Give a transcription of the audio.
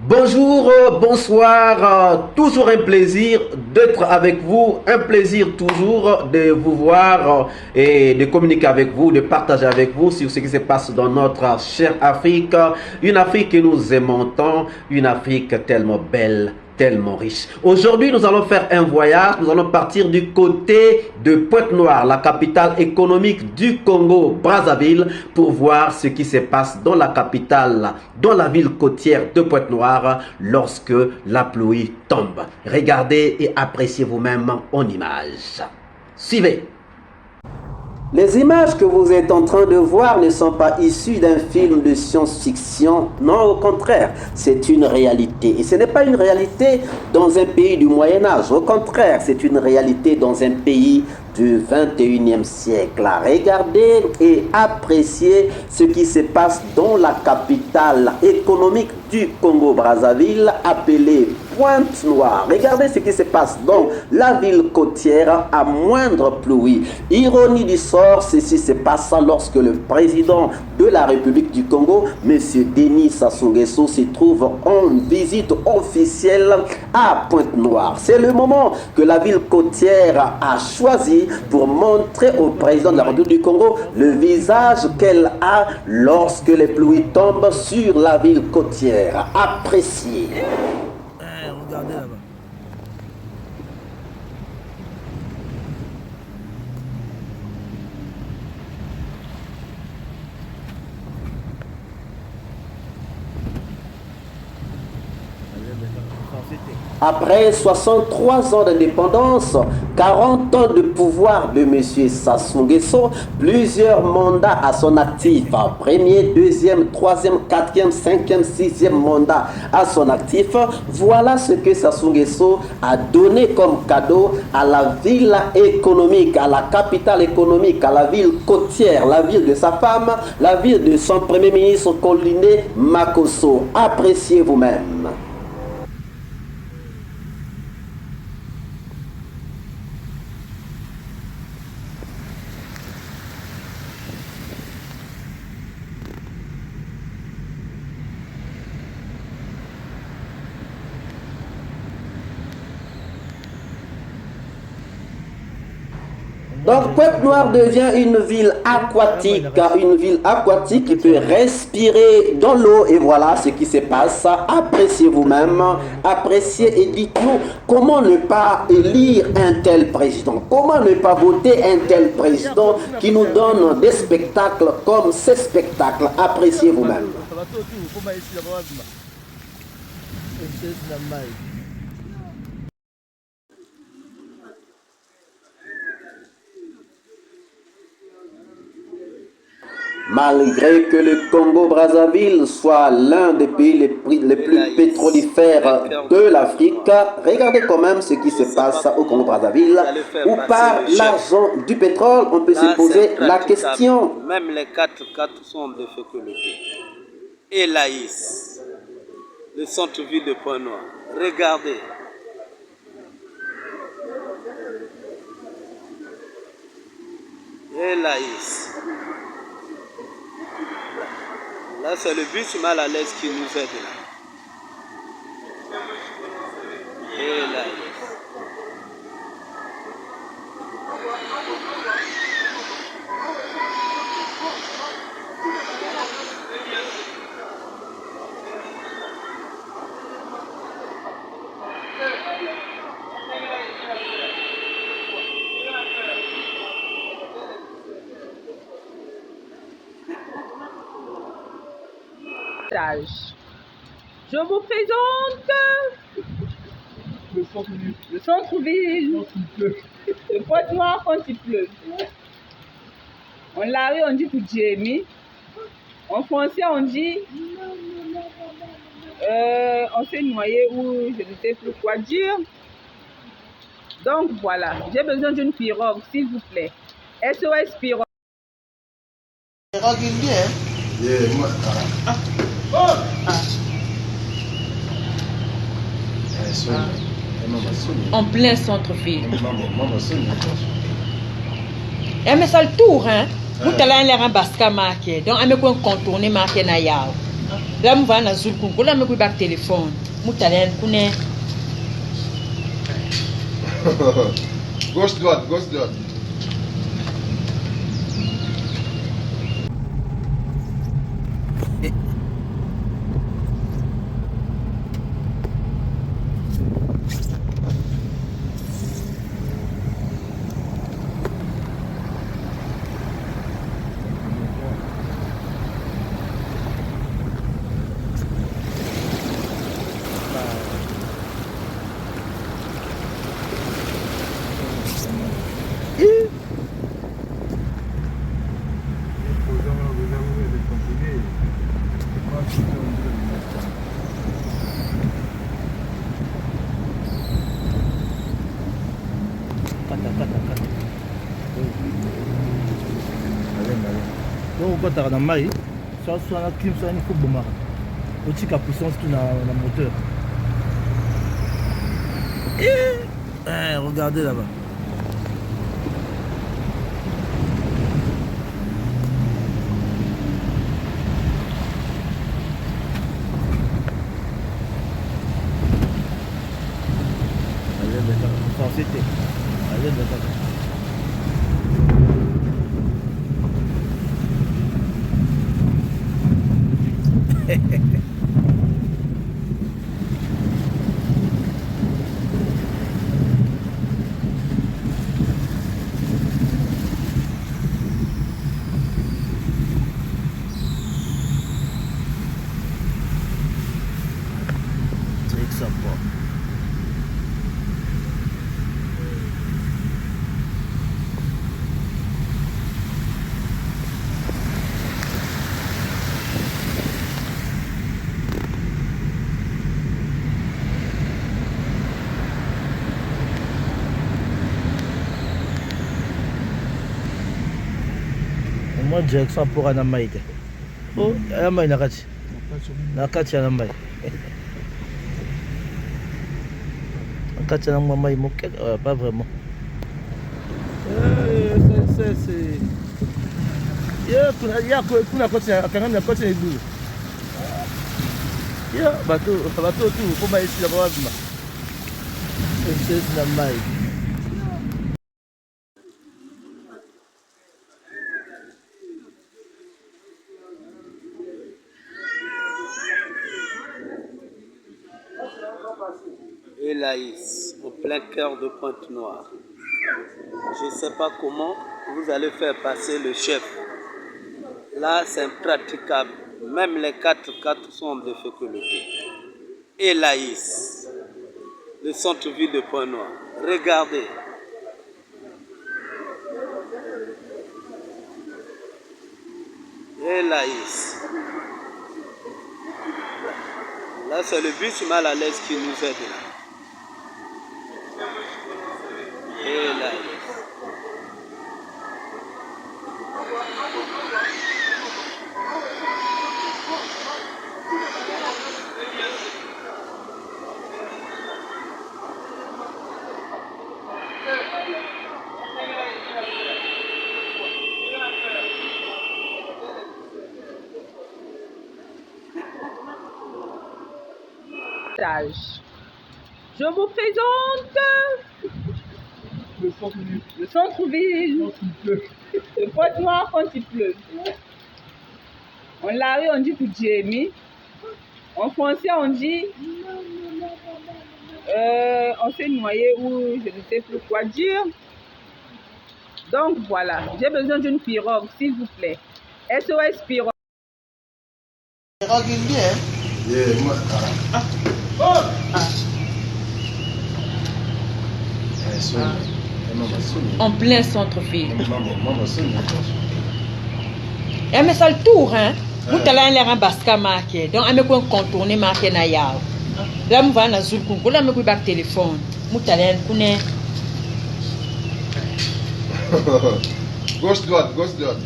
Bonjour, bonsoir, toujours un plaisir d'être avec vous, un plaisir toujours de vous voir et de communiquer avec vous, de partager avec vous sur ce qui se passe dans notre chère Afrique, une Afrique que nous aimons tant, une Afrique tellement belle, tellement riche. Aujourd'hui, nous allons faire un voyage, nous allons partir du côté de Pointe-Noire, la capitale économique du Congo, Brazzaville, pour voir ce qui se passe dans la capitale, dans la ville côtière de Pointe-Noire, lorsque la pluie tombe. Regardez et appréciez vous-même en images. Suivez. Les images que vous êtes en train de voir ne sont pas issues d'un film de science-fiction. Non, au contraire, c'est une réalité. Et ce n'est pas une réalité dans un pays du Moyen-Âge. Au contraire, c'est une réalité dans un pays du 21e siècle. Regardez et appréciez ce qui se passe dans la capitale économique du Congo-Brazzaville, appelée Pointe-Noire. Regardez ce qui se passe dans la ville côtière à moindre pluie. Ironie du sort, ceci se passe lorsque le président de la République du Congo, M. Denis Sassou Nguesso, se trouve en visite officielle à Pointe-Noire. C'est le moment que la ville côtière a choisi pour montrer au président de la République du Congo le visage qu'elle a lorsque les pluies tombent sur la ville côtière. Appréciez. Regardez là-bas. Après 63 ans d'indépendance, 40 ans de pouvoir de M. Sassou Nguesso, plusieurs mandats à son actif, premier, deuxième, troisième, quatrième, cinquième, sixième mandat à son actif, voilà ce que Sassou Nguesso a donné comme cadeau à la ville économique, à la capitale économique, à la ville côtière, la ville de sa femme, la ville de son premier ministre Coliné Makosso. Appréciez vous-même. Donc Pointe-Noire devient une ville aquatique qui peut respirer dans l'eau et voilà ce qui se passe. Appréciez vous-même, appréciez et dites-nous comment ne pas élire un tel président, comment ne pas voter un tel président qui nous donne des spectacles comme ces spectacles. Appréciez vous-même. Malgré que le Congo-Brazzaville soit l'un des pays les plus pétrolifères de l'Afrique, regardez quand même ce qui se passe au Congo-Brazzaville, où par l'argent du pétrole, on peut se poser la question. Même les 4x4 sont de fécondité. Et Laïs, le centre-ville de Pointe-Noire. Regardez. Et Laïs. Là, c'est le bus mal à l'aise qui nous aide là. Et là. Je vous présente le centre-ville de Pointe-Noire quand il pleut. En Larry, on dit Koudjemi. En français, on dit on s'est noyé ou je ne sais plus quoi dire. Donc voilà, j'ai besoin d'une pirogue, s'il vous plaît. SOS pirogue. Pirogue indien. Yeah, moi. En plein centre-ville. Mais ça le tour, hein? Vous allez aller à Baska marqué. Donc, on me contourner marqué na yao. Là, je vais à Zulkungu, là, je vais au téléphone. Je vais Gauche-droite, gauche-droite. Donc okotaka na mai soit na clim soit niko bomaka otika puissance tout na moteur. Regardez là-bas. Moi direction pour un amai. Oh, amai nakati. Nakati ya amai. Nakati ya amai moke, pas vraiment. C'est kuna koti akangana koti edu. Ya bato tu ko ba isi la ba bima. C'est na mai. Et Laïs, au plein cœur de Pointe-Noire. Je ne sais pas comment vous allez faire passer le chef. Là, c'est impraticable. Même les 4x4 sont en difficulté. Et Laïs, le centre-ville de Pointe-Noire. Regardez. Et Laïs. Là, c'est le bus mal à l'aise qui nous aide là. Et Laïs. Je vous présente le centre-ville de Pointe-Noire quand il pleut. En Larry, on dit Jamie. En français, on dit on s'est noyé ou je ne sais plus quoi dire. Donc voilà, j'ai besoin d'une pirogue, s'il vous plaît. SOS pirogue. Pirogue indienne. en plein centre-ville. Et mais ça le tour, hein. Vous allez aller en Baska marqué. Donc, on va contourner marqué na yao. Là, on va à Zulkungu. Là, on va au téléphone. Vous allez Gauche-droite, gauche-droite.